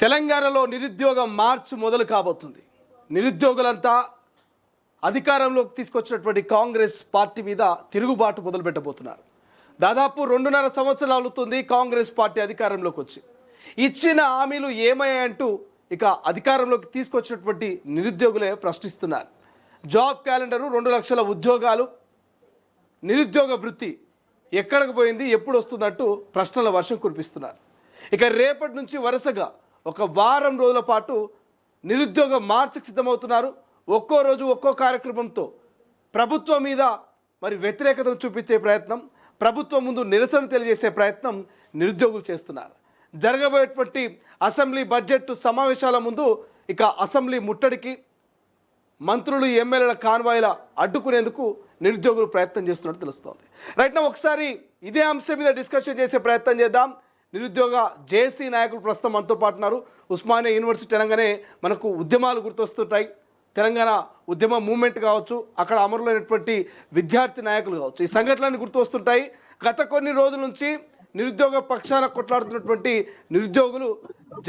తెలంగాణలో నిరుద్యోగ మార్చ్ మొదలు కాబోతుంది. నిరుద్యోగులంతా అధికారంలోకి తీసుకొచ్చినటువంటి కాంగ్రెస్ పార్టీ మీద తిరుగుబాటు మొదలు పెట్టబోతున్నారు. దాదాపు 2.5 సంవత్సరాలు అవుతుంది కాంగ్రెస్ పార్టీ అధికారంలోకి వచ్చి. ఇచ్చిన హామీలు ఏమయ్యాయంటూ ఇక అధికారంలోకి తీసుకొచ్చినటువంటి నిరుద్యోగులే ప్రశ్నిస్తున్నారు. జాబ్ క్యాలెండరు, 2 లక్షల ఉద్యోగాలు, నిరుద్యోగ వృత్తి ఎక్కడికి పోయింది, ఎప్పుడు వస్తుందంటూ ప్రశ్నల వర్షం కురిపిస్తున్నారు. ఇక రేపటి నుంచి వరుసగా ఒక వారం రోజుల పాటు నిరుద్యోగ మార్చికి సిద్ధమవుతున్నారు. ఒక్కో రోజు ఒక్కో కార్యక్రమంతో ప్రభుత్వం మీద మరి వ్యతిరేకతను చూపించే ప్రయత్నం, ప్రభుత్వం ముందు నిరసన తెలియజేసే ప్రయత్నం నిరుద్యోగులు చేస్తున్నారు. జరగబోయేటువంటి అసెంబ్లీ బడ్జెట్ సమావేశాల ముందు ఇక అసెంబ్లీ ముట్టడికి మంత్రులు ఎమ్మెల్యేల కాన్వాయిల అడ్డుకునేందుకు నిరుద్యోగులు ప్రయత్నం చేస్తున్నట్టు తెలుస్తోంది. రైట్ నా ఒకసారి ఇదే అంశం మీద డిస్కషన్ చేసే ప్రయత్నం చేద్దాం. నిరుద్యోగ జేసీ నాయకులు ప్రస్తుతం మనతో పాటు ఉన్నారు. ఉస్మానియా యూనివర్సిటీ అనగానే మనకు ఉద్యమాలు గుర్తొస్తుంటాయి. తెలంగాణ ఉద్యమ మూవ్మెంట్ కావచ్చు, అక్కడ అమరులైనటువంటి విద్యార్థి నాయకులు కావచ్చు, ఈ సంఘటనలు గుర్తు వస్తుంటాయి. గత కొన్ని రోజుల నుంచి నిరుద్యోగ పక్షాన కొట్లాడుతున్నటువంటి నిరుద్యోగులు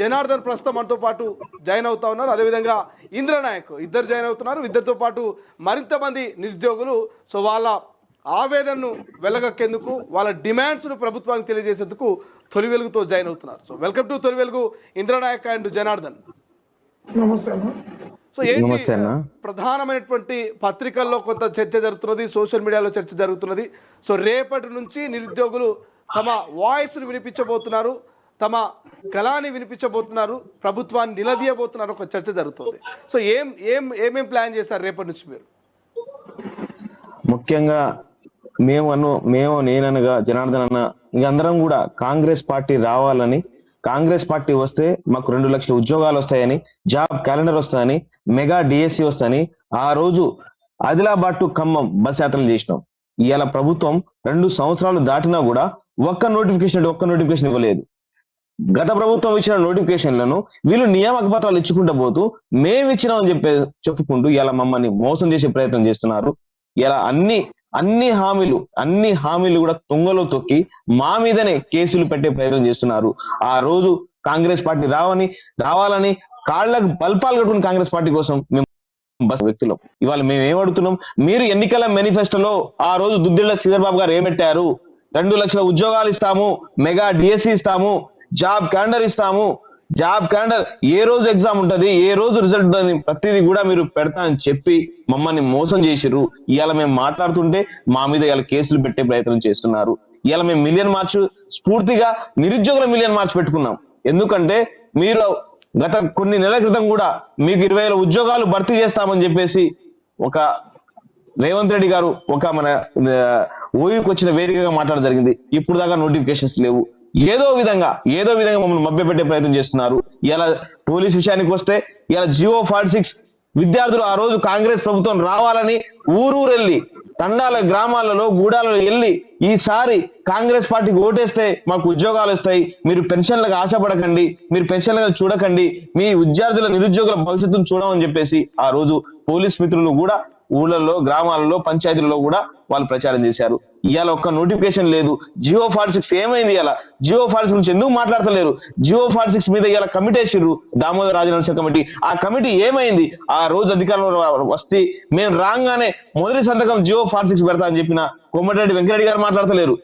జనార్దన్ ప్రస్తుతం మనతో పాటు జాయిన్ అవుతా ఉన్నారు. అదేవిధంగా ఇంద్రనాయక్ ఇద్దరు జాయిన్ అవుతున్నారు. ఇద్దరితో పాటు మరింత మంది నిరుద్యోగులు వాళ్ళ ఆవేదనను వెళ్ళగక్కేందుకు, వాళ్ళ డిమాండ్స్ను ప్రభుత్వానికి తెలియజేసేందుకు తొలి వెలుగుతో జాయిన్ అవుతున్నారు. వెల్కమ్ టు తొలి వెలుగు ఇంద్రనాయక్ అండ్ జనార్దన్. ఏంటి ప్రధానమైనటువంటి పత్రికల్లో కొంత చర్చ జరుగుతున్నది, సోషల్ మీడియాలో చర్చ జరుగుతున్నది. రేపటి నుంచి నిరుద్యోగులు తమ వాయిస్ను వినిపించబోతున్నారు, తమ కళాన్ని వినిపించబోతున్నారు, ప్రభుత్వాన్ని నిలదీయబోతున్నారు, ఒక చర్చ జరుగుతుంది. ఏమేం ప్లాన్ చేశారు రేపటి నుంచి మీరు? ముఖ్యంగా నేననగా జనార్దన్ అన్న ఇంకందరం కూడా కాంగ్రెస్ పార్టీ రావాలని, కాంగ్రెస్ పార్టీ వస్తే మాకు 2 లక్షల ఉద్యోగాలు వస్తాయని, జాబ్ క్యాలెండర్ వస్తాయని, మెగా డిఎస్సి వస్తాయని ఆ రోజు ఆదిలాబాద్ టు ఖమ్మం బస్ యాత్రలు చేసినాం. ఇవాళ ప్రభుత్వం 2 సంవత్సరాలు దాటినా కూడా ఒక్క నోటిఫికేషన్ ఇవ్వలేదు. గత ప్రభుత్వం ఇచ్చిన నోటిఫికేషన్లను వీళ్ళు నియామక పత్రాలు ఇచ్చుకుంటూ పోతూ మేము ఇచ్చినామని చెప్పుకుంటూ ఇలా మమ్మల్ని మోసం చేసే ప్రయత్నం చేస్తున్నారు. ఇలా అన్ని హామీలు కూడా తుంగలో తొక్కి మా మీదనే కేసులు పెట్టే ప్రయత్నం చేస్తున్నారు. ఆ రోజు కాంగ్రెస్ పార్టీ రావాలని కాళ్లకు బల్పాలు కట్టుకుని కాంగ్రెస్ పార్టీ కోసం మేము వ్యక్తులం. ఇవాళ మేము ఏమడుతున్నాం, మీరు ఎన్నికల మేనిఫెస్టోలో ఆ రోజు దుద్దిళ్ల శ్రీధర్ బాబు గారు ఏమెట్టారు? 2 లక్షల ఉద్యోగాలు ఇస్తాము, మెగా డిఎస్సి ఇస్తాము, జాబ్ క్యాలెండర్ ఇస్తాము. జాబ్ క్యాలెండర్ ఏ రోజు ఎగ్జామ్ ఉంటది, ఏ రోజు రిజల్ట్ ఉంటుంది, ప్రతిదీ కూడా మీరు పెడతా అని చెప్పి మమ్మల్ని మోసం చేసిర్రు. ఇవాళ మేము మాట్లాడుతుంటే మా మీద ఇలా కేసులు పెట్టే ప్రయత్నం చేస్తున్నారు. ఇవాళ మేము మిలియన్ మార్చ్ స్ఫూర్తిగా నిరుద్యోగుల మిలియన్ మార్చ్ పెట్టుకున్నాం. ఎందుకంటే మీరు గత కొన్ని నెలల క్రితం కూడా మీకు 20,000 ఉద్యోగాలు భర్తీ చేస్తామని చెప్పేసి ఒక రేవంత్ రెడ్డి గారు ఒక మన ఓయూకి వచ్చిన వేదికగా మాట్లాడడం జరిగింది. ఇప్పుడు దాకా నోటిఫికేషన్స్ లేవు. ఏదో విధంగా మమ్మల్ని మభ్యపెట్టే ప్రయత్నం చేస్తున్నారు. ఇలా పోలీస్ విషయానికి వస్తే ఇలా జియో 46 విద్యార్థులు ఆ రోజు కాంగ్రెస్ ప్రభుత్వం రావాలని ఊరు వెళ్ళి తండాల గ్రామాలలో గూడాలలో వెళ్ళి ఈసారి కాంగ్రెస్ పార్టీకి ఓటేస్తే మాకు ఉద్యోగాలు వస్తాయి, మీరు పెన్షన్లకు ఆశపడకండి, మీరు పెన్షన్లకు చూడకండి, మీ విద్యార్థుల నిరుద్యోగుల భవిష్యత్తును చూడమని చెప్పేసి ఆ రోజు పోలీస్ మిత్రులు కూడా ఊళ్ళల్లో, గ్రామాలలో, పంచాయతీలలో కూడా వాళ్ళు ప్రచారం చేశారు. ఇవాళ ఒక్క నోటిఫికేషన్ లేదు. జియో 46 ఏమైంది? ఇలా జియో 46 గురించి ఎందుకు మాట్లాడతలేరు? జియో 46 మీద ఇలా కమిటీ వేసిర్రు, దామోదర్ రాజనరసింహ కమిటీ. ఆ కమిటీ ఏమైంది? ఆ రోజు అధికారంలో వస్తే మేము రాగానే మొదటి సంతకం జియో 46 పెడతా అని చెప్పిన కోమటిరెడ్డి వెంకరెడ్డి గారు మాట్లాడతలేరు,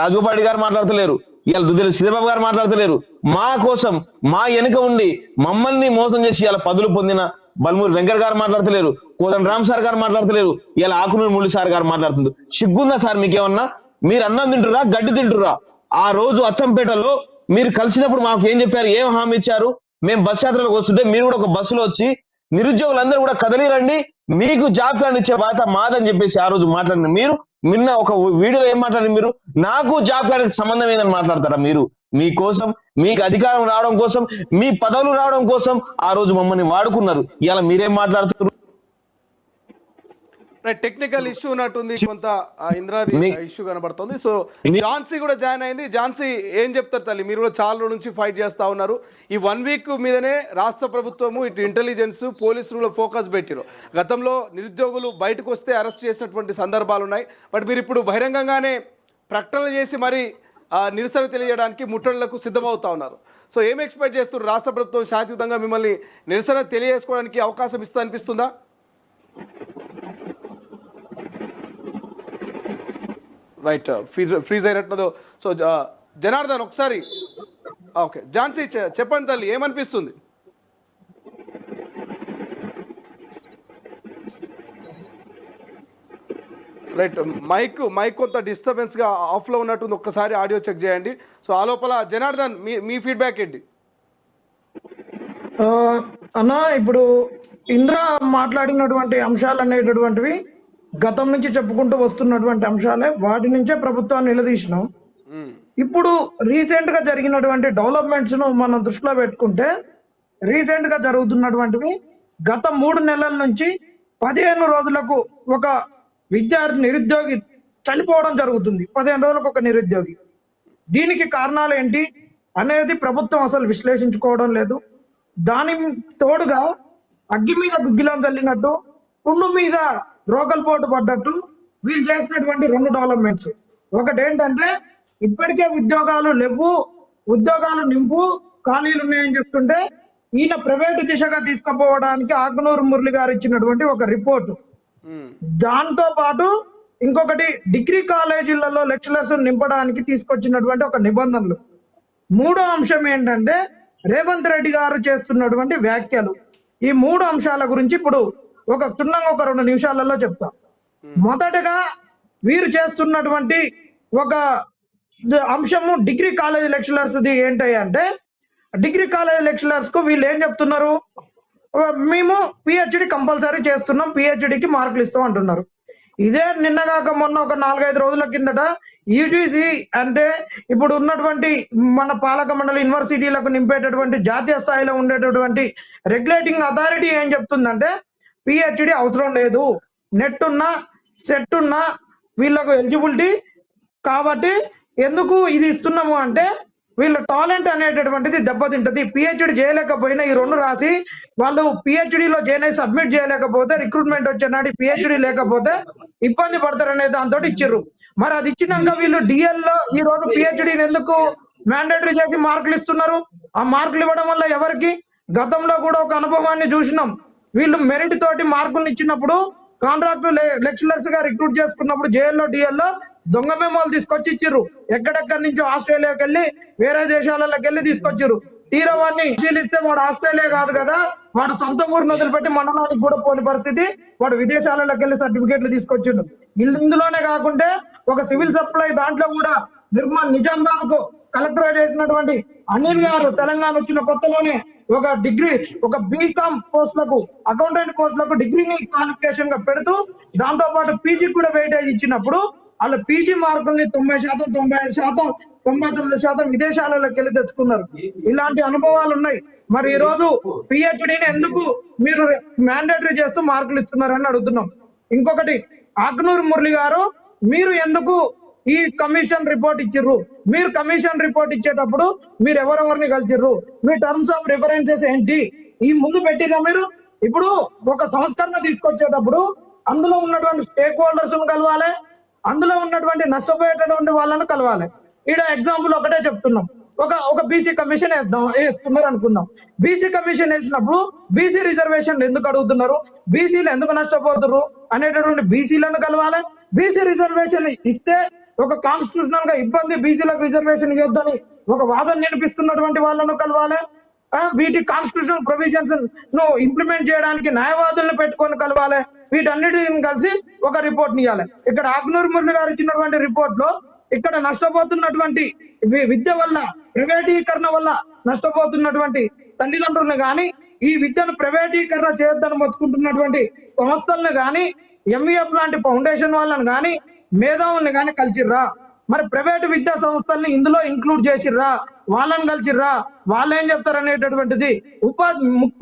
రాజగోపాల్ గారు మాట్లాడతలేరు, ఇవాళ దుద్దిల శ్రీధర్బాబు గారు మాట్లాడతలేరు. మా కోసం మా వెనుక ఉండి మమ్మల్ని మోసం చేసి ఇలా పదులు పొందిన బల్మూరి వెంకట్ గారు మాట్లాడతలేరు, కోదండ రామ్ సార్ గారు మాట్లాడతలేరు, ఇలా ఆకునూరు మురళి సార్ గారు మాట్లాడుతుంది. సిగ్గుందా సార్ మీకేమన్నా? మీరు అన్నం తింటురా, గడ్డి తింటురా? ఆ రోజు అచ్చంపేటలో మీరు కలిసినప్పుడు మాకు ఏం చెప్పారు, ఏం హామీ ఇచ్చారు? మేము బస్ యాత్రలకు వస్తుంటే మీరు కూడా ఒక బస్సులో వచ్చి నిరుద్యోగులందరూ కూడా కదలిరండి, మీకు జాబ్ కార్డు ఇచ్చే బాధ్యత మాదని చెప్పేసి ఆ రోజు మాట్లాడిన మీరు నిన్న ఒక వీడియోలో ఏం మాట్లాడారు? మీరు నాకు జాబ్ కార్డుకి సంబంధం ఏందని మాట్లాడతారా? మీరు మీకోసం, మీకు అధికారం రావడం కోసం, మీ పదవులు రావడం కోసం ఆ రోజు మమ్మల్ని వాడుకున్నారు. ఇవాళ మీరేం మాట్లాడుతున్నారు? టెక్నికల్ ఇష్యూ ఉన్నట్టుంది, కొంత ఇంద్రాది ఇష్యూ కనబడుతుంది. ఝాన్సీ కూడా జాయిన్ అయింది. ఝాన్సీ ఏం చెప్తారు తల్లి? మీరు కూడా చాలా నుంచి ఫైట్ చేస్తా ఉన్నారు. ఈ 1 వీక్ మీదనే రాష్ట్ర ప్రభుత్వము ఇటు ఇంటెలిజెన్స్, పోలీసులు ఫోకస్ పెట్టారు. గతంలో నిరుద్యోగులు బయటకు వస్తే అరెస్ట్ చేసినటువంటి సందర్భాలు ఉన్నాయి. బట్ మీరు ఇప్పుడు బహిరంగంగానే ప్రకటనలు చేసి మరి నిరసన తెలియజేయడానికి ముట్టడులకు సిద్ధమవుతా ఉన్నారు. సో ఏం ఎక్స్పెక్ట్ చేస్తున్నారు? రాష్ట్ర ప్రభుత్వం శాంతియుతంగా మిమ్మల్ని నిరసన తెలియజేసుకోవడానికి అవకాశం ఇస్తుంది అనిపిస్తుందా? రైట్, ఫ్రీజ్ అయినట్టు. సో జనార్దన్ ఒకసారి ఓకే, ఝాన్సీ చెప్పండి తల్లి, ఏమనిపిస్తుంది? రైట్, మైక్ కొంత డిస్టర్బెన్స్గా ఆఫ్లో ఉన్నట్టుంది, ఒక్కసారి ఆడియో చెక్ చేయండి. సో ఆ లోపల జనార్దన్ మీ ఫీడ్బ్యాక్ ఏంటి? అన్న, ఇప్పుడు ఇంద్ర మాట్లాడినటువంటి అంశాలు అనేటటువంటివి గతం నుంచి చెప్పుకుంటూ వస్తున్నటువంటి అంశాలే, వాటి నుంచే ప్రభుత్వాన్ని నిలదీసినాం. ఇప్పుడు రీసెంట్ గా జరిగినటువంటి డెవలప్మెంట్స్ ను మనం దృష్టిలో పెట్టుకుంటే, రీసెంట్ గా జరుగుతున్నటువంటివి గత 3 నెలల నుంచి 15 రోజులకు ఒక నిరుద్యోగి చనిపోవడం జరుగుతుంది. 15 రోజులకు ఒక నిరుద్యోగి. దీనికి కారణాలు ఏంటి అనేది ప్రభుత్వం అసలు విశ్లేషించుకోవడం లేదు. దాని తోడుగా అగ్గి మీద గుగ్గిలం చల్లినట్టు, పుండు మీద రోకల్ పోటు పడ్డట్టు వీళ్ళు చేసినటువంటి 2 డెవలప్మెంట్స్. ఒకటి ఏంటంటే, ఇప్పటికే ఉద్యోగాలు లేవు, ఉద్యోగాలు నింపు, ఖాళీలు ఉన్నాయని చెప్తుంటే ఈయన ప్రైవేటు దిశగా తీసుకుపోవడానికి ఆకునూరు మురళి గారు ఇచ్చినటువంటి ఒక రిపోర్టు. దాంతో పాటు ఇంకొకటి, డిగ్రీ కాలేజీలలో లెక్చరర్స్ నింపడానికి తీసుకొచ్చినటువంటి ఒక నిబంధనలు. 3వ అంశం ఏంటంటే, రేవంత్ రెడ్డి గారు చేస్తున్నటువంటి వ్యాఖ్యలు. ఈ 3 అంశాల గురించి ఇప్పుడు ఒక 2 నిమిషాలలో చెప్తా. మొదటగా వీరు చేస్తున్నటువంటి ఒక అంశము డిగ్రీ కాలేజ్ లెక్చరర్స్ ది ఏంటి అంటే, డిగ్రీ కాలేజ్ లెక్చరర్స్ కు వీళ్ళు ఏం చెప్తున్నారు, మేము పిహెచ్డి కంపల్సరీ చేస్తున్నాం, పిహెచ్డికి మార్కులు ఇస్తాం అంటున్నారు. ఇదే నిన్నగాక మొన్న ఒక 4-5 రోజుల కిందట యూజీసీ అంటే ఇప్పుడు ఉన్నటువంటి మన పాలక మండలి యూనివర్సిటీలకు నింపేటటువంటి జాతీయ స్థాయిలో ఉండేటటువంటి రెగ్యులేటింగ్ అథారిటీ ఏం చెప్తుందంటే, పిహెచ్డి అవసరం లేదు, నెట్ ఉన్నా సెట్ ఉన్నా వీళ్ళకు ఎలిజిబిలిటీ కాబట్టి ఎందుకు ఇది ఇస్తున్నాము అంటే, వీళ్ళ టాలెంట్ అనేటటువంటిది దెబ్బతింటది. పిహెచ్డి చేయలేకపోయినా ఈ 2 రాసి వాళ్ళు పిహెచ్డిలో జాయిన్ అయి సబ్మిట్ చేయలేకపోతే, రిక్రూట్మెంట్ వచ్చే నాటి పిహెచ్డి లేకపోతే ఇబ్బంది పడతారనే దాంతో ఇచ్చిర్రు. మరి అది ఇచ్చినాక వీళ్ళు డిఎల్ లో ఈ రోజు పిహెచ్డిని ఎందుకు మ్యాండేటరీ చేసి మార్కులు ఇస్తున్నారు? ఆ మార్కులు ఇవ్వడం వల్ల ఎవరికి, గతంలో కూడా ఒక అనుభవాన్ని చూసినాం. వీళ్ళు మెరిట్ తోటి మార్కులు ఇచ్చినప్పుడు కాంట్రాక్ట్ లెక్చరర్స్ గా రిక్రూట్ చేసుకున్నప్పుడు జేఎల్లో డిఎల్లో దొంగ మెమోలు తీసుకొచ్చి ఇచ్చిర్రు. ఎక్కడెక్కడి నుంచో ఆస్ట్రేలియాకి వెళ్ళి వేరే దేశాలకి వెళ్ళి తీసుకొచ్చిర్రు. తీరా వాడిని పరిశీలిస్తే వాడు ఆస్ట్రేలియా కాదు కదా, వాడు సొంత ఊరిని వదిలిపెట్టి మండలానికి కూడా పోని పరిస్థితి, వాడు విదేశాలకు వెళ్ళి సర్టిఫికేట్లు తీసుకొచ్చిండు. ఇందులోనే కాకుండా ఒక సివిల్ సప్లై దాంట్లో కూడా నిజామాబాద్ కు కలెక్టర్ గా చేసినటువంటి అనిల్ గారు తెలంగాణ వచ్చిన కొత్తలోనే ఒక డిగ్రీ, ఒక బీకామ్ పోస్టులకు, అకౌంటెంట్ పోస్టులకు డిగ్రీని క్వాలిఫికేషన్ గా పెడుతూ దాంతో పాటు పీజీ కూడా వెయిటేజ్ ఇచ్చినప్పుడు వాళ్ళ పీజీ మార్కుల్ని 90%, 95%, 99% విదేశాలకు వెళ్ళి తెచ్చుకున్నారు. ఇలాంటి అనుభవాలు ఉన్నాయి. మరి ఈ రోజు పిహెచ్డిని ఎందుకు మీరు మ్యాండేటరీ చేస్తూ మార్కులు ఇస్తున్నారని అడుగుతున్నాం. ఇంకొకటి, ఆకునూరు మురళి గారు మీరు ఎందుకు ఈ కమిషన్ రిపోర్ట్ ఇచ్చిర్రు? మీరు కమిషన్ రిపోర్ట్ ఇచ్చేటప్పుడు మీరు ఎవరెవరిని కలిసిర్రు? మీ టర్మ్స్ ఆఫ్ రిఫరెన్సెస్ ఏంటి? ఈ ముందు పెట్టిగా మీరు ఇప్పుడు ఒక సంస్కరణ తీసుకొచ్చేటప్పుడు అందులో ఉన్నటువంటి స్టేక్ హోల్డర్స్ కలవాలి, అందులో ఉన్నటువంటి నష్టపోయేటటువంటి వాళ్ళను కలవాలి. ఈడ ఎగ్జాంపుల్ ఒకటే చెప్తున్నాం. ఒక బీసీ కమిషన్ వేస్తున్నారు అనుకుందాం. బీసీ కమిషన్ వేసినప్పుడు బీసీ రిజర్వేషన్లు ఎందుకు అడుగుతున్నారు, బీసీలు ఎందుకు నష్టపోతున్నారు అనేటటువంటి బీసీలను కలవాలి. బీసీ రిజర్వేషన్ ఇస్తే ఒక కాన్స్టిట్యూషనల్ గా ఇబ్బంది, బీసీలకు రిజర్వేషన్ ఇవ్వద్దని ఒక వాదన వినిపిస్తున్నటువంటి వాళ్ళను కలవాలి. వీటి కాన్స్టిట్యూషన్ ప్రొవిజన్స్ ను ఇంప్లిమెంట్ చేయడానికి న్యాయవాదులను పెట్టుకొని కలవాలి. వీటన్నిటిని కలిసి ఒక రిపోర్ట్ ఇవ్వాలి. ఇక్కడ ఆకునూరు మురళి గారు ఇచ్చినటువంటి రిపోర్ట్ లో ఇక్కడ నష్టపోతున్నటువంటి విద్య వల్ల, ప్రైవేటీకరణ వల్ల నష్టపోతున్నటువంటి తల్లిదండ్రులను గాని, ఈ విద్యను ప్రైవేటీకరణ చేయొద్దని మొత్తుకుంటున్నటువంటి సంస్థలను గాని, ఎంఈఎఫ్ లాంటి ఫౌండేషన్ వాళ్ళని గాని, మేధావుల్ని గాని కలిసిర్రా? మరి ప్రైవేటు విద్యా సంస్థల్ని ఇందులో ఇంక్లూడ్ చేసిర్రా? వాళ్ళని కలిసిర్రా? వాళ్ళు ఏం చెప్తారు అనేటటువంటిది.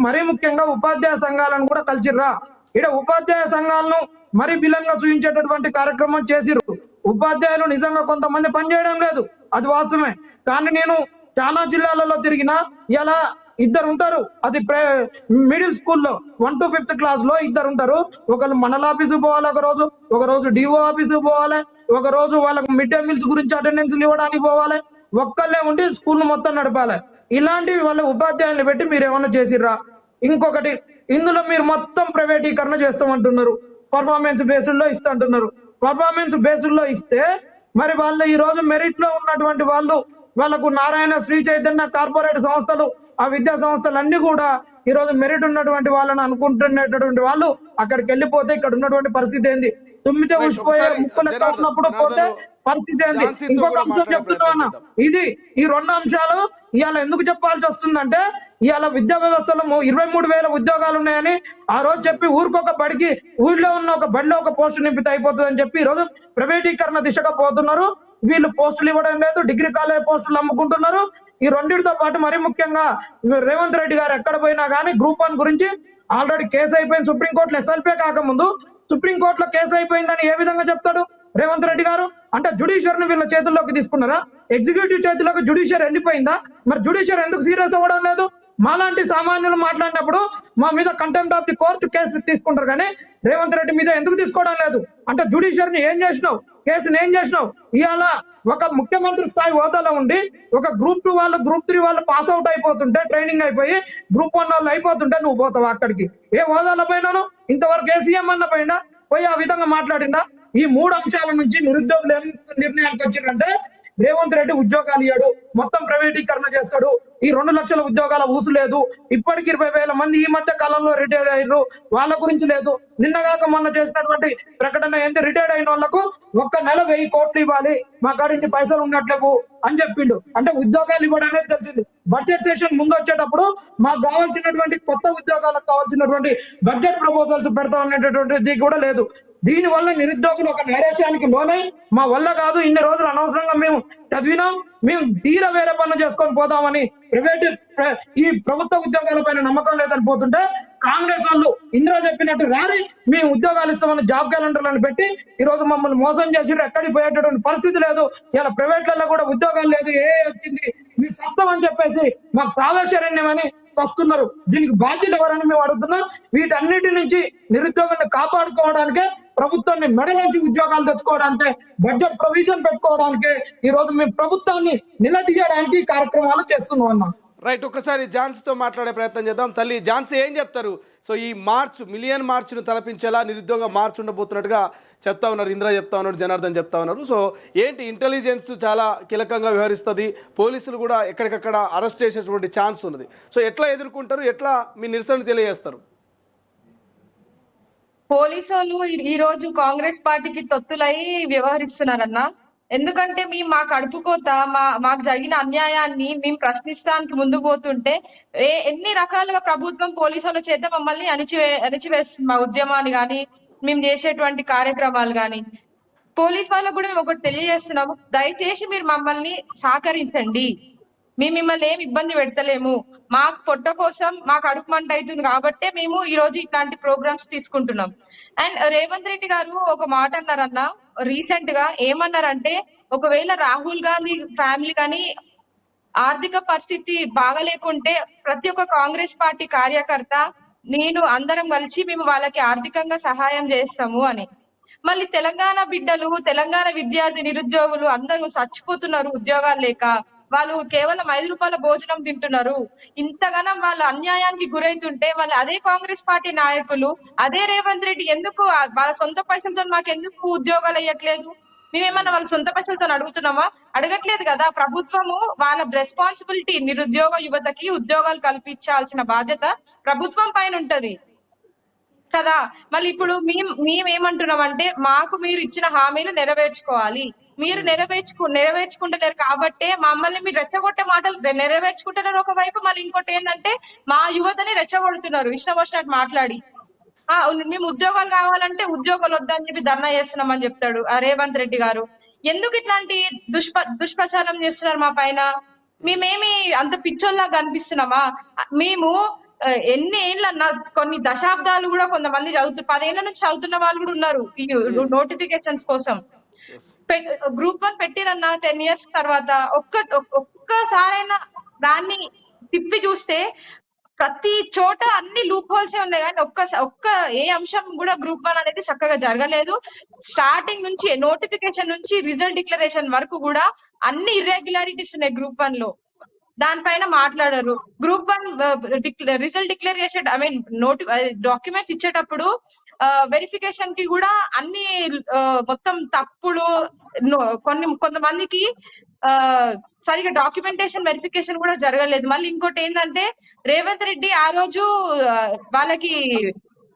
మరీ ముఖ్యంగా ఉపాధ్యాయ సంఘాలను కూడా కలిసిర్రా? ఇక్కడ ఉపాధ్యాయ సంఘాలను మరి విలన్ గా చూపించేటటువంటి కార్యక్రమం చేసిర్రు. ఉపాధ్యాయులు నిజంగా కొంతమంది పనిచేయడం లేదు, అది వాస్తవమే. కానీ నేను చాలా జిల్లాలలో తిరిగినా ఇలా 2 ఉంటారు. అది మిడిల్ స్కూల్లో 1 to 5th క్లాస్ లో 2 ఉంటారు. ఒకళ్ళు మండల ఆఫీసు పోవాలి, ఒక రోజు డిఓ ఆఫీసు పోవాలి, ఒక రోజు వాళ్ళకు మిడ్ డే మీల్స్ గురించి అటెండెన్స్ ఇవ్వడానికి పోవాలి, ఒక్కళ్ళే ఉండి స్కూల్ మొత్తం నడపాలి. ఇలాంటివి వాళ్ళ ఉపాధ్యాయులు పెట్టి మీరు ఏమన్నా చేసిర్రా? ఇంకొకటి, ఇందులో మీరు మొత్తం ప్రైవేటీకరణ చేస్తామంటున్నారు, పర్ఫార్మెన్స్ బేస్డ్ లో ఇస్తా అంటున్నారు. పర్ఫార్మెన్స్ బేస్డ్ లో ఇస్తే మరి వాళ్ళు ఈ రోజు మెరిట్ లో ఉన్నటువంటి వాళ్ళు, వాళ్ళకు నారాయణ, శ్రీ చైతన్య కార్పొరేట్ సంస్థలు, ఆ విద్యా సంస్థలు అన్ని కూడా ఈ రోజు మెరిట్ ఉన్నటువంటి వాళ్ళని అనుకుంటున్నటువంటి వాళ్ళు అక్కడికి వెళ్ళిపోతే ఇక్కడ ఉన్నటువంటి పరిస్థితి ఏంది? తుమ్మితే ఊసిపోయారు, ముక్కలు ఎక్కడ ఉన్నప్పుడు పోతే పరిస్థితి ఏంది? ఇంకొక అంశం చెప్తున్నా, ఇది ఈ రెండు అంశాలు ఇవాళ ఎందుకు చెప్పాల్సి వస్తుందంటే, ఇవాళ విద్యా వ్యవస్థలో 23,000 ఉద్యోగాలు ఉన్నాయని ఆ రోజు చెప్పి ఊరికొక బడికి, ఊళ్ళో ఉన్న ఒక బడిలో ఒక పోస్టు నింపితే అయిపోతుంది అని చెప్పి ఈ రోజు ప్రైవేటీకరణ దిశగా పోతున్నారు. వీళ్ళు పోస్టులు ఇవ్వడం లేదు, డిగ్రీ కాలేజ్ పోస్టులు అమ్ముకుంటున్నారు. ఈ రెండింటితో పాటు మరి ముఖ్యంగా రేవంత్ రెడ్డి గారు ఎక్కడ పోయినా కానీ గ్రూప్ 1 గురించి ఆల్రెడీ కేసు అయిపోయింది సుప్రీంకోర్టులో. ఎస్ఎల్పీ కాకముందు సుప్రీంకోర్టులో కేసు అయిపోయిందని ఏ విధంగా చెప్తాడు రేవంత్ రెడ్డి గారు? అంటే జుడిషియర్ని వీళ్ళ చేతుల్లోకి తీసుకున్నారా? ఎగ్జిక్యూటివ్ చేతుల్లోకి జుడిషియర్ వెళ్ళిపోయిందా? మరి జుడిషియర్ ఎందుకు సీరియస్ అవ్వడం లేదు? మాలాంటి సామాన్యులు మాట్లాడినప్పుడు మా మీద contempt of the court case తీసుకుంటారు, కానీ రేవంత్ రెడ్డి మీద ఎందుకు తీసుకోవడం లేదు? అంటే జుడిషియర్ని ఏం చేసినావు, కేసుని ఏం చేసినావు? ఇవాళ ఒక ముఖ్యమంత్రి స్థాయి హోదాలో ఉండి ఒక గ్రూప్ 2 వాళ్ళు, గ్రూప్ 3 వాళ్ళు పాస్ అవుట్ అయిపోతుంటే, ట్రైనింగ్ అయిపోయి గ్రూప్ 1 వాళ్ళు అయిపోతుంటే నువ్వు పోతావు అక్కడికి? ఏ హోదాలో పోయినాను? ఇంతవరకు ఏసీఎం అన్న పోయినా పోయి ఆ విధంగా మాట్లాడిందా? ఈ 3 అంశాల నుంచి నిరుద్యోగులు ఏం నిర్ణయానికి వచ్చిందంటే, రేవంత్ రెడ్డి ఉద్యోగాలు ఇయ్యాడు, మొత్తం ప్రైవేటీకరణ చేస్తాడు, ఈ 2 లక్షల ఉద్యోగాల ఊసు లేదు, ఇప్పటికి 20,000 మంది ఈ మధ్య కాలంలో రిటైర్డ్ అయ్యారు, వాళ్ళ గురించి లేదు. నిన్నగాక మొన్న చేసినటువంటి ప్రకటన ఏంటి? రిటైర్డ్ అయిన వాళ్ళకు ఒక్క నెల 1,000 కోట్లు ఇవ్వాలి, మా కాడింటి పైసలు ఉన్నట్లేవు అని చెప్పిండు. అంటే ఉద్యోగాలు ఇవ్వడం అనేది తెలిసింది. బడ్జెట్ సెషన్ ముందు వచ్చేటప్పుడు మాకు కావాల్సినటువంటి కొత్త ఉద్యోగాలకు కావాల్సినటువంటి బడ్జెట్ ప్రపోజల్స్ పెడతాం అనేటటువంటిది కూడా లేదు. దీని వల్ల నిరుద్యోగులు ఒక నైరాశ్యానికి లోనై మా వల్ల కాదు, ఇన్ని రోజులు అనవసరంగా మేము చదివినాం, మేము తీర వేరే పనులు చేసుకొని పోదామని ఈ ప్రభుత్వ ఉద్యోగాల పైన నమ్మకం లేదని పోతుంటే, కాంగ్రెస్ వాళ్ళు ఇందిరా చెప్పినట్టు రారి మేము ఉద్యోగాలు ఇస్తామని జాబ్ క్యాలెండర్లను పెట్టి ఈ రోజు మమ్మల్ని మోసం చేసి ఎక్కడికి పోయేటటువంటి పరిస్థితి లేదు. ఇలా ప్రైవేట్లలో కూడా ఉద్యోగాలు లేదు, వచ్చింది మీ సస్తం అని చెప్పేసి మాకు సావేశరణ్యమని వస్తున్నారు. దీనికి బాధ్యత ఎవరని మేము అడుగుతున్నాం. వీటన్నిటి నుంచి నిరుద్యోగాన్ని కాపాడుకోవడానికే, ప్రభుత్వాన్ని మెడలోంచి ఉద్యోగాలు తెచ్చుకోవడానికే, బడ్జెట్ ప్రొవిజన్ పెట్టుకోవడానికే ఈ రోజు మేము ప్రభుత్వాన్ని నిలదీయడానికి కార్యక్రమాలు చేస్తున్నాం అన్నా. రైట్, ఒక్కసారి ఝాన్సీతో మాట్లాడే ప్రయత్నం చేద్దాం. తల్లి ఝాన్సీ, ఏం చెప్తారు? సో ఈ మిలియన్ మార్చ్ను తలపించేలా నిరుద్యోగ మార్చ్ ఉండబోతున్నట్టుగా చెప్తా ఉన్నారు, ఇంద్ర చెప్తా ఉన్నారు, జనార్దన్ చెప్తా ఉన్నారు. సో ఏంటి, ఇంటెలిజెన్స్ చాలా కీలకంగా వ్యవహరిస్తుంది, పోలీసులు కూడా ఎక్కడికక్కడ అరెస్ట్ చేసేటువంటి ఛాన్స్ ఉన్నది. సో ఎట్లా ఎదుర్కొంటారు, ఎట్లా మీ నిరసన తెలియజేస్తారు? పోలీసు వాళ్ళు ఈ రోజు కాంగ్రెస్ పార్టీకి తొత్తులై వ్యవహరిస్తున్నారన్న. ఎందుకంటే మేము మా కడుపుకోత, మాకు జరిగిన అన్యాయాన్ని మేము ప్రశ్నిస్తానికి ముందుకు పోతుంటే ఎన్ని రకాలుగా ప్రభుత్వం పోలీసు వాళ్ళ చేత మమ్మల్ని అణిచివేస్తుంది. మా ఉద్యమాన్ని కానీ, మేము చేసేటువంటి కార్యక్రమాలు కానీ. పోలీస్ వాళ్ళకు కూడా మేము ఒకటి తెలియజేస్తున్నాము, దయచేసి మీరు మమ్మల్ని సహకరించండి, మేము మిమ్మల్ని ఏమి ఇబ్బంది పెడతలేము, మాకు పొట్ట కోసం మాకు అడుగు మంట అవుతుంది కాబట్టే మేము ఈ రోజు ఇట్లాంటి ప్రోగ్రామ్స్ తీసుకుంటున్నాం. అండ్ రేవంత్ రెడ్డి గారు ఒక మాట అన్నారన్న రీసెంట్ గా, ఏమన్నారంటే ఒకవేళ రాహుల్ గాంధీ ఫ్యామిలీ కానీ ఆర్థిక పరిస్థితి బాగలేకుంటే ప్రతి ఒక్క కాంగ్రెస్ పార్టీ కార్యకర్త, నేను అందరం కలిసి మేము వాళ్ళకి ఆర్థికంగా సహాయం చేస్తాము అని. మళ్ళీ తెలంగాణ బిడ్డలు, తెలంగాణ విద్యార్థి నిరుద్యోగులు అందరూ చచ్చిపోతున్నారు ఉద్యోగాలు లేక. వాళ్ళు కేవలం 5 రూపాయల భోజనం తింటున్నారు. ఇంతగానం వాళ్ళ అన్యాయానికి గురైతుంటే మళ్ళీ అదే కాంగ్రెస్ పార్టీ నాయకులు, అదే రేవంత్ రెడ్డి ఎందుకు వాళ్ళ సొంత పైసలతో మాకెందుకు ఉద్యోగాలు ఇవ్వట్లేదు? మేమేమన్నా వాళ్ళ సొంత పైసలతో అడుగుతున్నామా? అడగట్లేదు కదా. ప్రభుత్వము వాళ్ళ రెస్పాన్సిబిలిటీ, నిరుద్యోగ యువతకి ఉద్యోగాలు కల్పించాల్సిన బాధ్యత ప్రభుత్వం పైన ఉంటది కదా. మళ్ళీ ఇప్పుడు మేమేమంటున్నామంటే, మాకు మీరు ఇచ్చిన హామీలు నెరవేర్చుకోవాలి, మీరు నెరవేర్చుకుంటలేరు కాబట్టే మమ్మల్ని మీరు రెచ్చగొట్టే మాటలు నెరవేర్చుకుంటున్నారు ఒకవైపు, మళ్ళీ ఇంకోటి ఏంటంటే మా యువతని రెచ్చగొడుతున్నారు ఇష్టం వచ్చినట్టు మాట్లాడి. మేము ఉద్యోగాలు కావాలంటే ఉద్యోగాలు వద్దని చెప్పి ధర్నా చేస్తున్నామని చెప్తాడు రేవంత్ రెడ్డి గారు. ఎందుకు ఇట్లాంటి దుష్ప్రచారం చేస్తున్నారు మా పైన? మేమేమి అంత పిచ్చోల్లా కనిపిస్తున్నామా? మేము ఎన్ని ఏళ్ళన్నా, కొన్ని దశాబ్దాలు కూడా కొంతమంది 10 ఏళ్ల నుంచి చదువుతున్న వాళ్ళు కూడా ఉన్నారు ఈ నోటిఫికేషన్స్ కోసం. గ్రూప్ 1 పెట్టిరన్న 10 years తర్వాత ఒక్కసారైనా దాన్ని తిప్పి చూస్తే ప్రతి చోట అన్ని లూప్ హోల్స్ ఉన్నాయి కానీ ఒక్క ఏ అంశం కూడా గ్రూప్ 1 అనేది చక్కగా జరగలేదు. స్టార్టింగ్ నుంచి నోటిఫికేషన్ నుంచి రిజల్ట్ డిక్లరేషన్ వరకు కూడా అన్ని ఇర్రెగ్యులారిటీస్ ఉన్నాయి గ్రూప్ 1 లో. దానిపైన మాట్లాడరు. గ్రూప్ 1 రిజల్ట్ డిక్లేర్ చేసే డాక్యుమెంట్స్ ఇచ్చేటప్పుడు వెరిఫికేషన్ కి కూడా అన్ని మొత్తం తప్పుడు కొంతమందికి సరిగా డాక్యుమెంటేషన్ వెరిఫికేషన్ కూడా జరగలేదు. మళ్ళీ ఇంకోటి ఏంటంటే రేవంత్ రెడ్డి ఆ రోజు వాళ్ళకి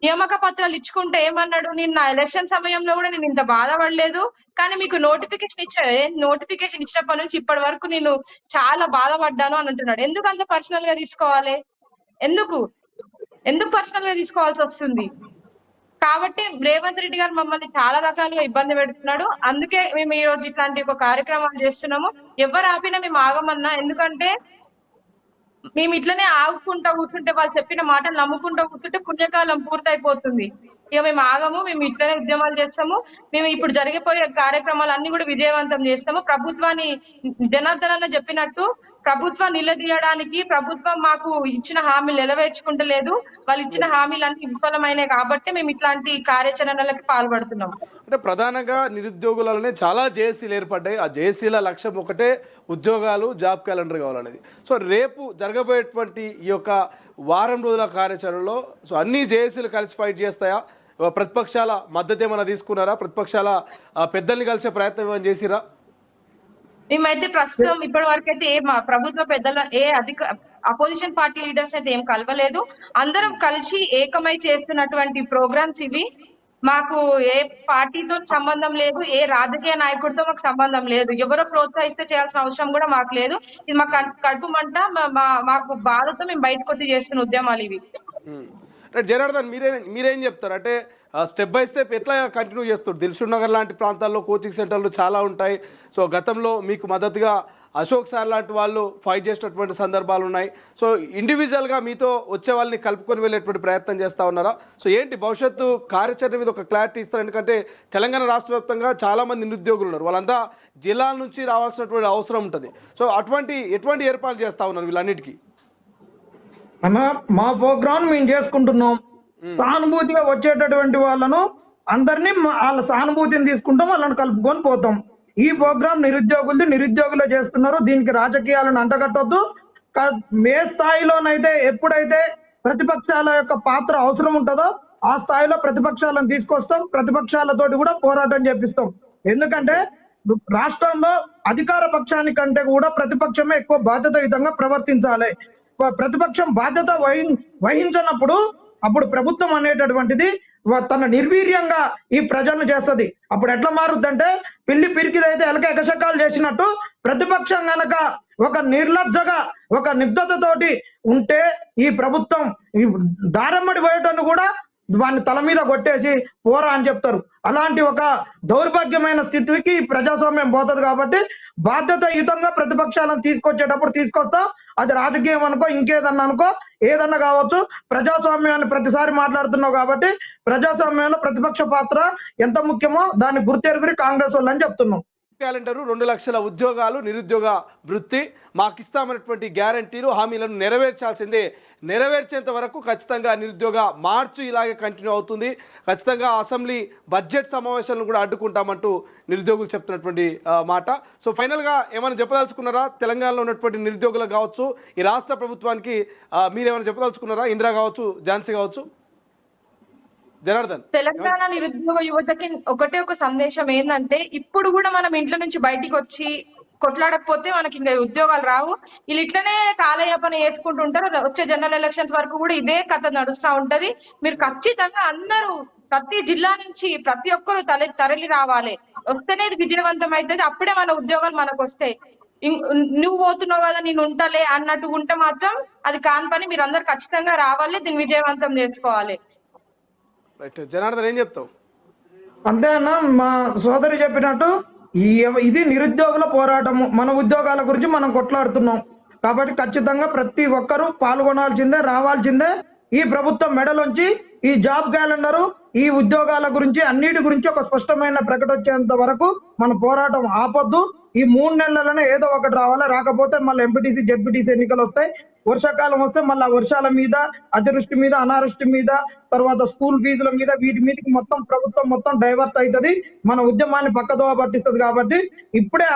నియామక పత్రాలు ఇచ్చుకుంటే ఏమన్నాడు, నిన్న ఎలక్షన్ సమయంలో కూడా నేను ఇంత బాధపడలేదు, కానీ మీకు నోటిఫికేషన్ ఇచ్చినప్పటి నుంచి ఇప్పటి వరకు నేను చాలా బాధపడ్డాను అని అంటున్నాడు. ఎందుకు అంత పర్సనల్ గా తీసుకోవాలి? ఎందుకు పర్సనల్ గా తీసుకోవాల్సి వస్తుంది? కాబట్టి రేవంత్ రెడ్డి గారు మమ్మల్ని చాలా రకాలుగా ఇబ్బంది పెడుతున్నాడు. అందుకే మేము ఈ రోజు ఇట్లాంటి ఒక కార్యక్రమాలు చేస్తున్నాము. ఎవరు ఆపినా మేము ఆగమన్నా, ఎందుకంటే మేము ఇట్లనే ఆగుకుంటా కూర్చుంటే, వాళ్ళు చెప్పిన మాటలు నమ్ముకుంటా కూర్చుంటే పుణ్యకాలం పూర్తయిపోతుంది. ఇక మేము ఆగము, మేము ఇట్లనే ఉద్యమాలు చేస్తాము. మేము ఇప్పుడు జరిగిపోయే కార్యక్రమాలు అన్ని కూడా విజయవంతం చేస్తాము. ప్రభుత్వాన్ని జనార్దన్ చెప్పినట్టు ప్రభుత్వం నిలదీయడానికి ప్రభుత్వం మాకు ఇచ్చిన హామీలు నెరవేర్చుకుంటలేదు. వాళ్ళు ఇచ్చిన హామీలన్నీ విఫలమైనాయి కాబట్టి మేము ఇట్లాంటి కార్యాచరణలకు పాల్పడుతున్నాం. అంటే ప్రధానంగా నిరుద్యోగులనే చాలా జేఏసీలు ఏర్పడ్డాయి. ఆ జేఏసీల లక్ష్యం ఒకటే, ఉద్యోగాలు, జాబ్ క్యాలెండర్ కావాలనేది. సో రేపు జరగబోయేటువంటి ఈ యొక్క వారం రోజుల కార్యాచరణలో సో అన్ని జేఏసీలు కలిసి ఫైట్ చేస్తాయా? ప్రతిపక్షాల మద్దతు ఏమైనా తీసుకున్నారా? ప్రతిపక్షాల పెద్దల్ని కలిసే ప్రయత్నం ఏమైనా చేసిరా? మేమైతే ప్రస్తుతం ఇప్పటి వరకు అయితే ప్రభుత్వ పెద్దల అపోజిషన్ పార్టీ లీడర్స్ అయితే ఏం కలవలేదు. అందరం కలిసి ఏకమై చేస్తున్నటువంటి ప్రోగ్రామ్స్ ఇవి. మాకు ఏ పార్టీతో సంబంధం లేదు, ఏ రాజకీయ నాయకుడితో మాకు సంబంధం లేదు. ఎవరో ప్రోత్సహిస్తే చేయాల్సిన అవసరం కూడా మాకు లేదు. ఇది మా కడుపు మంట, మాకు బాధతో మేము బయటకు వచ్చి చేస్తున్న ఉద్యమాలు ఇవి. జనార్దన్, మీరేం చెప్తారు? అంటే స్టెప్ బై స్టెప్ ఎట్లా కంటిన్యూ చేస్తారు? దిల్సుఖ్ నగర్ లాంటి ప్రాంతాల్లో కోచింగ్ సెంటర్లు చాలా ఉంటాయి. సో గతంలో మీకు మద్దతుగా అశోక్ సార్ లాంటి వాళ్ళు ఫైట్ చేసినటువంటి సందర్భాలు ఉన్నాయి. సో ఇండివిజువల్గా మీతో వచ్చే వాళ్ళని కలుపుకొని వెళ్ళేటువంటి ప్రయత్నం చేస్తూ ఉన్నారా? సో ఏంటి భవిష్యత్తు కార్యాచరణ మీద ఒక క్లారిటీ ఇస్తారు? ఎందుకంటే తెలంగాణ రాష్ట్ర వ్యాప్తంగా చాలామంది నిరుద్యోగులు ఉన్నారు. వాళ్ళంతా జిల్లాల నుంచి రావాల్సినటువంటి అవసరం ఉంటుంది. సో ఎటువంటి ఏర్పాట్లు చేస్తూ ఉన్నారు వీళ్ళన్నిటికీ? అన్న, మా ప్రోగ్రామ్ మేము చేసుకుంటున్నాం. సానుభూతిగా వచ్చేటటువంటి వాళ్ళను అందరినీ వాళ్ళ సానుభూతిని తీసుకుంటాం, వాళ్ళని కలుపుకొని పోతాం. ఈ ప్రోగ్రామ్ నిరుద్యోగులే చేస్తున్నారు. దీనికి రాజకీయాలను అంటగట్టొద్దు. ఏ స్థాయిలోనైతే ఎప్పుడైతే ప్రతిపక్షాల యొక్క పాత్ర అవసరం ఉంటుందో ఆ స్థాయిలో ప్రతిపక్షాలను తీసుకొస్తాం. ప్రతిపక్షాలతోటి కూడా పోరాటం చేపిస్తాం. ఎందుకంటే రాష్ట్రంలో అధికార పక్షానికంటే కూడా ప్రతిపక్షమే ఎక్కువ బాధ్యతాయుతంగా ప్రవర్తించాలి. ప్రతిపక్షం బాధ్యత వహించినప్పుడు అప్పుడు ప్రభుత్వం అనేటటువంటిది తన నిర్వీర్యంగా ఈ ప్రజలను చేస్తుంది. అప్పుడు ఎట్లా మారుద్దంటే, పిల్లి పిరికిదైతే ఎలక ఎగసకాలు చేసినట్టు ప్రతిపక్షం గనక ఒక నిర్లజ్జగా ఒక నిబద్ధతతోటి ఉంటే ఈ ప్రభుత్వం దారమ్మడి పోయేటను కూడా వాడిని తల మీద కొట్టేసి పోరా అని చెప్తారు. అలాంటి ఒక దౌర్భాగ్యమైన స్థితికి ప్రజాస్వామ్యం పోతుంది. కాబట్టి బాధ్యతాయుతంగా ప్రతిపక్షాలను తీసుకొచ్చేటప్పుడు తీసుకొస్తాం. అది రాజకీయం అనుకో, ఇంకేదన్నా అనుకో, ఏదన్నా కావచ్చు. ప్రజాస్వామ్యాన్ని ప్రతిసారి మాట్లాడుతున్నావు కాబట్టి ప్రజాస్వామ్యంలో ప్రతిపక్ష పాత్ర ఎంత ముఖ్యమో దాన్ని గుర్తెరుగురి కాంగ్రెస్ వాళ్ళు అని చెప్తున్నాం. క్యాలెండరు 2 లక్షల ఉద్యోగాలు, నిరుద్యోగ వృత్తి, మాకు ఇస్తామన్నటువంటి గ్యారంటీలు, హామీలను నెరవేర్చాల్సిందే. నెరవేర్చేంత వరకు ఖచ్చితంగా నిరుద్యోగ మార్చు ఇలాగే కంటిన్యూ అవుతుంది. ఖచ్చితంగా అసెంబ్లీ బడ్జెట్ సమావేశాలను కూడా అడ్డుకుంటామంటూ నిరుద్యోగులు చెప్తున్నటువంటి మాట. సో ఫైనల్గా ఏమైనా చెప్పదలుచుకున్నారా? తెలంగాణలో ఉన్నటువంటి నిరుద్యోగులకు కావచ్చు, ఈ రాష్ట్ర ప్రభుత్వానికి మీరేమైనా చెప్పదలుచుకున్నారా? ఇందిరా కావచ్చు, ఝాన్సీ కావచ్చు, జనార్దన్. తెలంగాణ నిరుద్యోగ యువతకి ఒకటే ఒక సందేశం ఏంటంటే, ఇప్పుడు కూడా మనం ఇంట్లో నుంచి బయటికి వచ్చి కొట్లాడకపోతే మనకి ఇంకా ఉద్యోగాలు రావు. వీళ్ళు ఇట్లనే కాలయాపన చేసుకుంటూ ఉంటారు. వచ్చే జనరల్ ఎలక్షన్స్ వరకు కూడా ఇదే కథ నడుస్తూ ఉంటది. మీరు ఖచ్చితంగా అందరూ ప్రతి జిల్లా నుంచి ప్రతి ఒక్కరు తరలి రావాలి. వస్తేనే ఇది విజయవంతం అవుతుంది. అప్పుడే మన ఉద్యోగాలు మనకు వస్తాయి. నువ్వు పోతున్నావు కదా నేను ఉంటలే అన్నట్టు ఉంటే మాత్రం అది కాని పని. మీరు అందరు ఖచ్చితంగా రావాలి, దీన్ని విజయవంతం చేసుకోవాలి. జనార్దన్, ఏం చెప్తావు? అంతే అన్న, మా సోదరి చెప్పినట్టు ఇది నిరుద్యోగుల పోరాటము. మన ఉద్యోగాల గురించి మనం కొట్లాడుతున్నాం కాబట్టి ఖచ్చితంగా ప్రతి ఒక్కరూ పాల్గొనాల్సిందే, రావాల్సిందే. ఈ ప్రభుత్వం మెడలోంచి ఈ జాబ్ క్యాలెండరు ఈ ఉద్యోగాల గురించి అన్నిటి గురించి ఒక స్పష్టమైన ప్రకటన వచ్చేంత వరకు మన పోరాటం ఆపొద్దు. ఈ 3 నెలలనే ఏదో ఒకటి రావాలి. రాకపోతే మళ్ళీ ఎంపీటీసీ జెడ్పీటీసీ ఎన్నికలు వస్తాయి. వర్షాకాలం వస్తే మళ్ళీ వర్షాల మీద, అతివృష్టి మీద, అనావృష్టి మీద, తర్వాత స్కూల్ ఫీజుల మీద, వీటి మీదకి మొత్తం ప్రభుత్వం మొత్తం డైవర్ట్ అవుతుంది. మన ఉద్యమాన్ని పక్కదోవ పట్టిస్తుంది. కాబట్టి ఇప్పుడే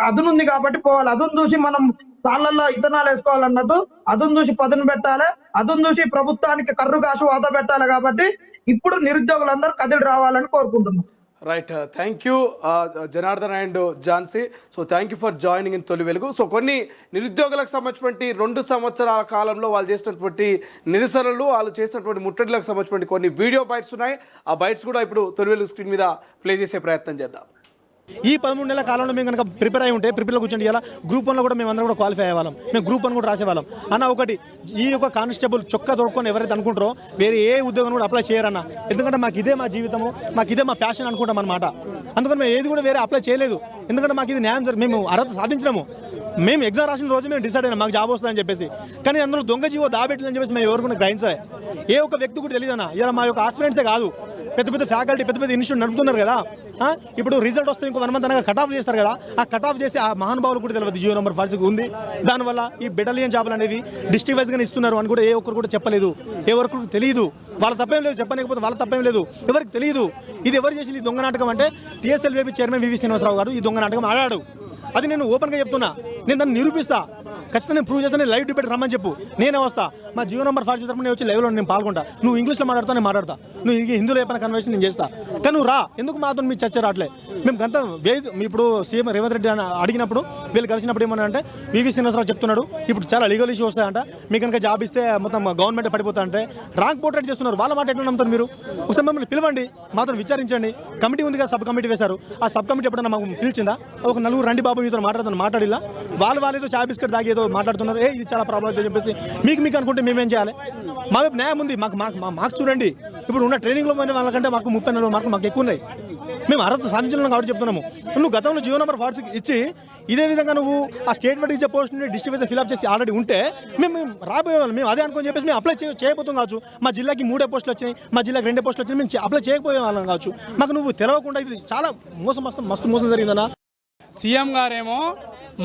అదునుంది కాబట్టి పోవాలి. అదును చూసి మనం తాళ్లలో ఇతనాలు వేసుకోవాలన్నట్టు అదును చూసి పదును పెట్టాలి. అదును చూసి ప్రభుత్వానికి కర్రు కాసు వాత పెట్టాలి. కాబట్టి ఇప్పుడు నిరుద్యోగులందరూ కదిలి రావాలని కోరుకుంటున్నాం. Right, thank you Janardhan and Jhansi. So thank you for joining in తొలి వెలుగు. సో కొన్ని నిరుద్యోగులకు సంబంధించినటువంటి 2 సంవత్సరాల కాలంలో వాళ్ళు చేసినటువంటి నిరసనలు, వాళ్ళు చేసినటువంటి ముట్టడిలకు సంబంధించినటువంటి కొన్ని వీడియో బైట్స్ ఉన్నాయి. ఆ బైట్స్ కూడా ఇప్పుడు తొలి వెలుగు స్క్రీన్ మీద ప్లే చేసే ప్రయత్నం చేద్దాం. ఈ 13 నెలల కాలంలో మేము కనుక ప్రిపేర్ అయి ఉంటే ప్రిపేర్లో కూర్చొని ఇలా గ్రూప్ 1లో కూడా మేము అందరం కూడా క్వాలిఫై అయ్యేవాళ్ళం. మేము గ్రూప్ 1 కూడా రాసేవాళ్ళం అన్న. ఒకటి, ఈ యొక్క కానిస్టేబుల్ చొక్కా తోడుకొని ఎవరైతే అనుకుంటారో వేరే ఏ ఉద్యోగం కూడా అప్లై చేయరన్న. ఎందుకంటే మాకు ఇదే మా జీవితము, మాకు ఇదే మా ప్యాషన్ అనుకుంటాం అన్నమాట. అందుకని మేము ఏది కూడా వేరే అప్లై చేయలేదు. ఎందుకంటే మాకు ఇది న్యాయం మేము అర్హత సాధించినాము. మేము ఎగ్జామ్ రాసిన రోజు మేము డిసైడ్ అయినా మాకు జాబ్ వస్తుందని చెప్పేసి. కానీ అందులో దొంగ జీవో దాబెట్టిందని చెప్పేసి మేము ఎవరు కూడా గ్రహించాలి. ఏ ఒక్క వ్యక్తి కూడా తెలియదన్న. ఇలా మా యొక్క ఆస్పిరెంట్సే కాదు, పెద్ద పెద్ద ఫ్యాకల్టీ, పెద్ద పెద్ద ఇన్స్టిట్యూట్ నడుపుతున్నారు కదా. ఇప్పుడు రిజల్ట్ వస్తే ఇంకో 1 మంత్ అనగా కట్ ఆఫ్ చేస్తారు కదా. ఆ కట్ ఆఫ్ చేసి ఆ మహానుభావులు కూడా తెలియదు జియో నెంబర్ 46 ఉంది. దానివల్ల ఈ బెటాలియన్ జాబులు అనేవి డిస్ట్రిక్ట్ వైజ్గానే ఇస్తున్నారు అని కూడా ఏ ఒక్కరు కూడా చెప్పలేదు. ఏ ఒక్కరికి తెలియదు. వాళ్ళ తప్పేం లేదు, చెప్పలేకపోతే వాళ్ళ తప్పేం లేదు. ఎవరికి తెలియదు. ఇది ఎవరు చేసి ఈ దొంగ నాటకం అంటే టీఎస్ఎల్వేపీ చైర్మన్ వివి శ్రీనివాసరావు గారు ఈ దొంగ నాటకం ఆడాడు. అది నేను ఓపెన్గా చెప్తున్నా. నేను దాన్ని నిరూపిస్తా. ఖచ్చితంగా నేను ప్రూవ్ చేస్తాను. లైవ్ డిబేట్ రమ్మని చెప్పు, నేనే వస్తా. మా జియో నెంబర్ 46 తరపున నేను వచ్చి లైవ్లో నేను పాల్గొంటా. నువ్వు ఇంగ్లీష్లో మాట్లాడతా, నేను మాట్లాడతా. నువ్వు హిందీలో చెప్పిన కన్వర్సేషన్ నేను చేస్తా. కానీ నువ్వు రా. ఎందుకు మాతో మీ చర్చ రావట్లే? మేము గంత ఇప్పుడు సీఎం రేవంత్ రెడ్డి అడిగినప్పుడు వీళ్ళు కలిసినప్పుడు ఏమన్నా అంటే వివి శ్రీనివాసరావు చెప్తున్నాడు ఇప్పుడు చాలా లీగల్ ఇష్యూ వస్తాయంట, మీకు కనుక జాబ్ ఇస్తే మొత్తం గవర్నమెంట్ పడిపోతా అంటే రాంగ్ పోర్ట్రేట్ చేస్తున్నారు. వాళ్ళ మాట ఎట్లా నమ్ముతారు మీరు? ఒకసారి మమ్మల్ని పిలవండి, మాతో విచారించండి. కమిటీ ఉంది కదా, సబ్ కమిటీ వేశారు. ఆ సబ్ కమిటీ ఎప్పుడన్నా మాకు పిలిచిందా? ఒక 4 రండి బాబు మీతో మాట్లాడిలా. వాళ్ళు ఏదో చాయ్ బిస్కెట్ దాగి ఏదో మాట్లాడుతున్నారు. ఇది చాలా ప్రాబ్లం అని చెప్పేసి మీకు అనుకుంటే మేమేం చేయాలి? మా వైపు న్యాయం ఉంది. మాకు చూడండి, ఇప్పుడు ఉన్న ట్రైనింగ్లో వాళ్ళకంటే మాకు 30-40 మార్కులు మాకు ఎక్కువ ఉన్నాయి. మేము అర్హత సాధించడం కాబట్టి చెప్తున్నాము. నువ్వు గతంలో జియో నెంబర్ 46 ఇచ్చి ఇదే విధంగా నువ్వు ఆ స్టేట్ వైడ్ ఇచ్చే పోస్ట్ నుండి డిస్ట్రిక్ట్ వైజ్ ఫిల్అప్ చేసి ఆల్రెడీ ఉంటే మేము రాబోయేవాళ్ళం. మేము అదే అనుకుని చెప్పేసి మేము అప్లై చేయబోతాం కావచ్చు. మా జిల్లాకి 3 పోస్టులు వచ్చినాయి, మా జిల్లాకి 2 పోస్టులు వచ్చినాయి. మేము అప్లై చేయకపోయే వాళ్ళం కావచ్చు. మాకు నువ్వు తెలవకుండా ఇది చాలా మస్తు మోసం జరిగిందన్నా. సీఎం గారేమో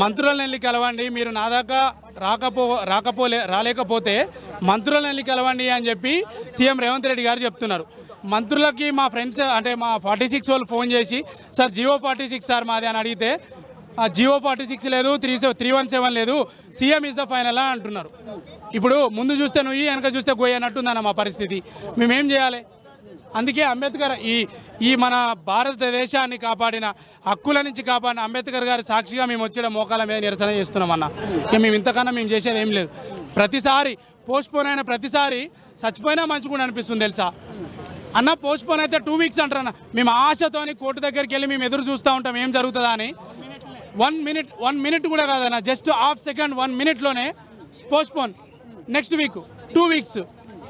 మంత్రులను వెళ్ళి కలవండి, మీరు నా దాకా రాలేకపోతే మంత్రులను వెళ్ళి కలవండి అని చెప్పి సీఎం రేవంత్ రెడ్డి గారు చెప్తున్నారు. మంత్రులకి మా ఫ్రెండ్స్ అంటే మా 46 వాళ్ళు ఫోన్ చేసి సార్ జియో 46 సార్ మాది అని అడిగితే జియో 46 లేదు, 317 లేదు, సీఎం ఇస్ ద ఫైనల్ అని అంటున్నారు. ఇప్పుడు ముందు చూస్తే నువ్వు వెనక చూస్తే గోయి అన్నట్టుందన్న మా పరిస్థితి. మేమేం చేయాలి? అందుకే అంబేద్కర్ ఈ మన భారతదేశాన్ని కాపాడిన, హక్కుల నుంచి కాపాడిన అంబేద్కర్ గారి సాక్షిగా మేము వచ్చే మోకాల మీద నిరసన చేస్తున్నామన్నా. ఇక మేము ఇంతకన్నా మేము చేసేది ఏం లేదు. ప్రతిసారి పోస్ట్పోన్ అయిన ప్రతిసారి చచ్చిపోయినా మంచిగా అనిపిస్తుంది తెలుసా అన్న. పోస్ట్పోన్ అయితే 2 వీక్స్ అంటారన్న. మేము ఆశతోని కోర్టు దగ్గరికి వెళ్ళి మేము ఎదురు చూస్తూ ఉంటాం ఏం జరుగుతుందా అని. 1 మినిట్ కూడా కాదన్న, జస్ట్ ½ సెకండ్ 1 మినిట్లోనే పోస్ట్పోన్. నెక్స్ట్ వీక్ 2 వీక్స్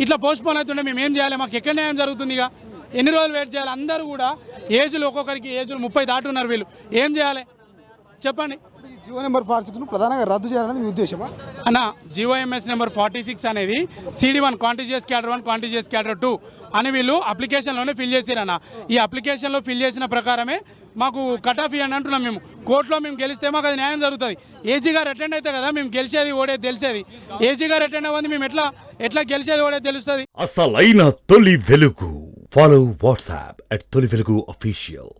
ఇట్లా పోస్ట్పోన్ అవుతుంటే మేము ఏం చేయాలి? మాకు ఎక్కడ న్యాయం జరుగుతుంది? ఇక ఎన్ని రోజులు వెయిట్ చేయాలి? అందరూ కూడా ఏజ్లు ఒక్కొక్కరికి ఏజ్లు 30 దాటున్నారు. వీళ్ళు ఏం చేయాలి చెప్పండి? జియో నెంబర్ 46 ప్రధానంగా రద్దు చేయాలనేది మీ ఉద్దేశమా అన్న? జియోఎంఎస్ నెంబర్ 46 అనేది CD1 contiguous cadre 1 contiguous cadre 2 అని వీళ్ళు అప్లికేషన్లోనే ఫిల్ చేశారన్న. ఈ అప్లికేషన్లో ఫిల్ చేసిన ప్రకారమే మాకు కట్ ఆఫ్ ఇవ్వండి అంటున్నాం. మేము కోర్టులో మేము గెలిస్తే మాకు అది న్యాయం జరుగుతుంది. ఏజీ గారు అటెండ్ అయితే కదా మేము గెలిచేది ఓడేది తెలిసేది. ఏజీ గారు అటెండ్ అవ్వండి, మేము ఎట్లా గెలిచేది ఓడేది తెలుస్తుంది. అసలైన తొలి వెలుగు. ఫాలో వాట్సాప్ @తొలి వెలుగు official.